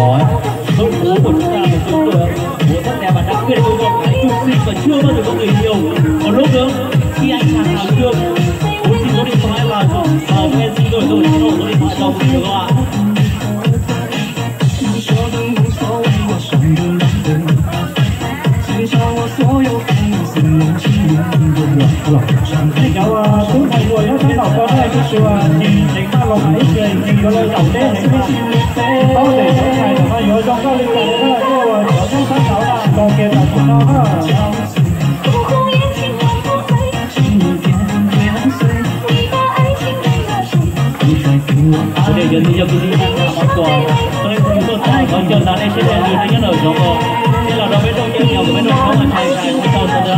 nói đội ngũ của chúng ta một chúng tôi muốn rất đẹp và đặc biệt tôi một cái trung sinh và chưa bao giờ có người yêu. Một lúc nữa khi anh chàng nào chưa muốn xin số điện thoại vào em xin đổi rồi xin đổi số điện thoại cho mình được không ạ?有小朋友有睇落覺都係啲笑話，剩翻落嚟嘅個女頭姐嚟嘅。多謝小齊同埋如果裝多啲嘅都係因為我將新手啦，個嘅就見到啦。我哋人哋有啲咩講過，所以佢都講講咗，但係現在你一路講過，一路到邊度有邊度講嘅係係到咗啦。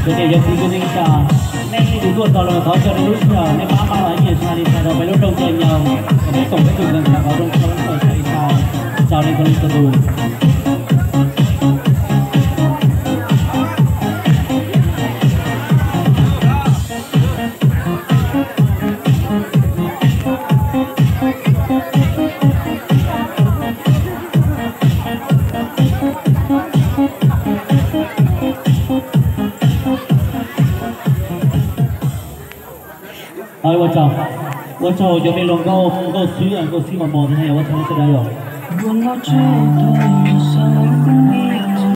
Jadi jadi Indonesia, nay chúng tôi còn là có cho đến lúc giờ, nay ba ba nhiệt sa đi sa đầu mấy lúc đông chơi nhau, cái tổng cái trường là có đông không có chạy sa, chào đến con đi tù.我找准备弄个西门，个西门包子还要我听得出来哟。